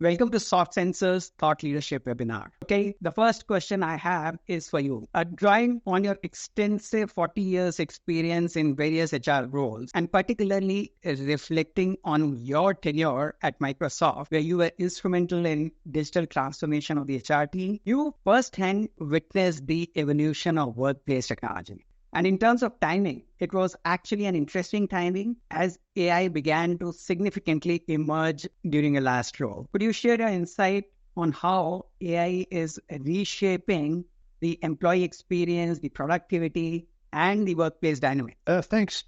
Welcome to Soft Sensors Thought Leadership webinar. Okay, the first question I have is for you. Drawing on your extensive 40 years experience in various HR roles, and particularly reflecting on your tenure at Microsoft, where you were instrumental in digital transformation of the HR team, you firsthand witnessed the evolution of workplace technology. And in terms of timing, it was actually an interesting timing as AI began to significantly emerge during your last role. Could you share your insight on how AI is reshaping the employee experience, the productivity, and the workplace dynamic? Thanks.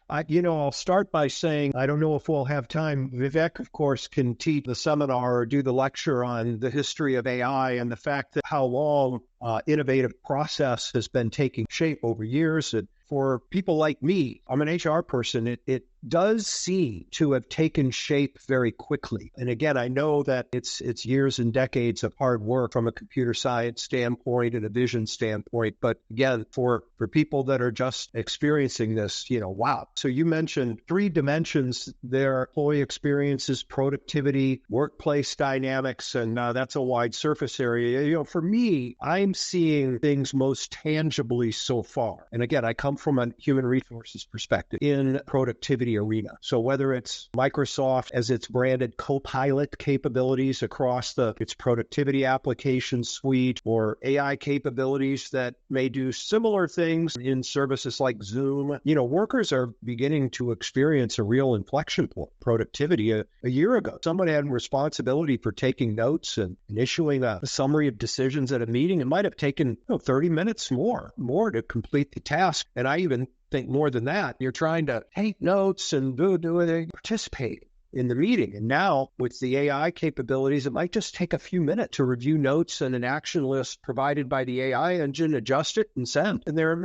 I'll start by saying, I don't know if we'll have time. Vivek, of course, can teach the seminar or do the lecture on the history of AI and the fact that how long innovative process has been taking shape over years. And for people like me, I'm an HR person, it does seem to have taken shape very quickly. And again, I know that it's years and decades of hard work from a computer science standpoint and a vision standpoint. But again, for people that are just experiencing this, wow. So you mentioned three dimensions there: employee experiences, productivity, workplace dynamics, and that's a wide surface area. For me, I'm seeing things most tangibly so far. And again, I come from a human resources perspective in productivity arena. So whether it's Microsoft as its branded Copilot capabilities across its productivity application suite, or AI capabilities that may do similar things in services like Zoom, workers are beginning to experience a real inflection point. Productivity a year ago, someone had responsibility for taking notes and issuing a summary of decisions at a meeting. It might have taken 30 minutes more to complete the task. And I even think more than that. You're trying to take notes and participate in the meeting. And now with the AI capabilities, it might just take a few minutes to review notes and an action list provided by the AI engine, adjust it, and send. And there are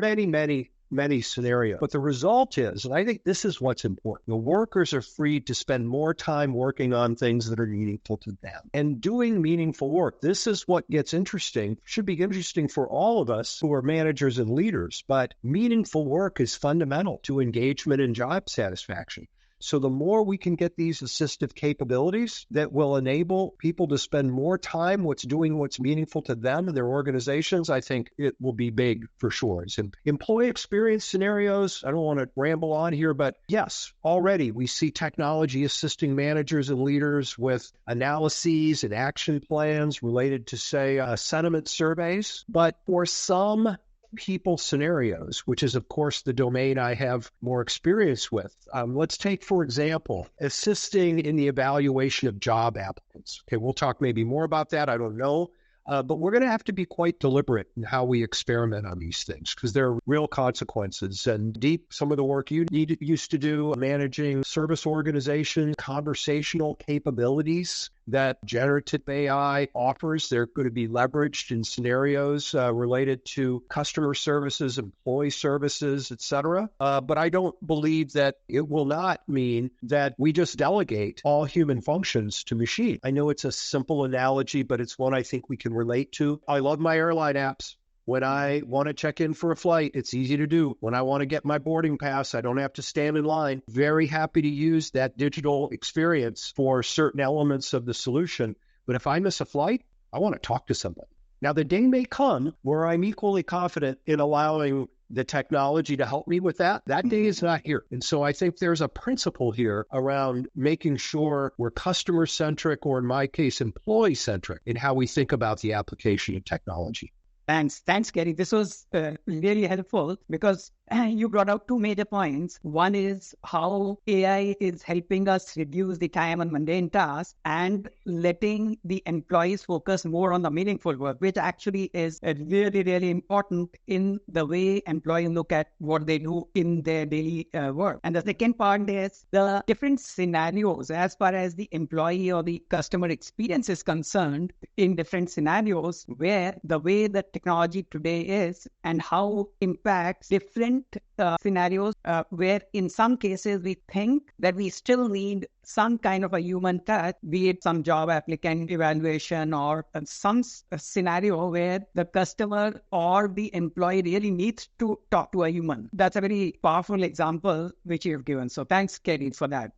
many scenarios. But the result is, and I think this is what's important, the workers are free to spend more time working on things that are meaningful to them and doing meaningful work. This is what gets interesting, should be interesting for all of us who are managers and leaders, but meaningful work is fundamental to engagement and job satisfaction. So the more we can get these assistive capabilities that will enable people to spend more time doing what's meaningful to them and their organizations, I think it will be big for sure. In employee experience scenarios, I don't want to ramble on here, but yes, already we see technology assisting managers and leaders with analyses and action plans related to, say, sentiment surveys. But for some people scenarios, which is, of course, the domain I have more experience with. Let's take, for example, assisting in the evaluation of job applicants. Okay, we'll talk maybe more about that. I don't know. But we're going to have to be quite deliberate in how we experiment on these things because there are real consequences. And deep, some of the work you used to do, managing service organization, conversational capabilities that generative AI offers, they're going to be leveraged in scenarios related to customer services, employee services, et cetera. But I don't believe that it will not mean that we just delegate all human functions to machine. I know it's a simple analogy, but it's one I think we can relate to. I love my airline apps. When I want to check in for a flight, it's easy to do. When I want to get my boarding pass, I don't have to stand in line. Very happy to use that digital experience for certain elements of the solution. But if I miss a flight, I want to talk to somebody. Now, the day may come where I'm equally confident in allowing the technology to help me with that. That day is not here. And so I think there's a principle here around making sure we're customer-centric, or in my case, employee-centric in how we think about the application of technology. Thanks, Kerry. This was really helpful because you brought out two major points. One is how AI is helping us reduce the time on mundane tasks and letting the employees focus more on the meaningful work, which actually is really, really important in the way employees look at what they do in their daily work. And the second part is the different scenarios as far as the employee or the customer experience is concerned in different scenarios where the way that technology today is and how impacts different scenarios where in some cases we think that we still need some kind of a human touch, be it some job applicant evaluation or some scenario where the customer or the employee really needs to talk to a human. That's a very powerful example which you've given. So thanks, Kerry, for that.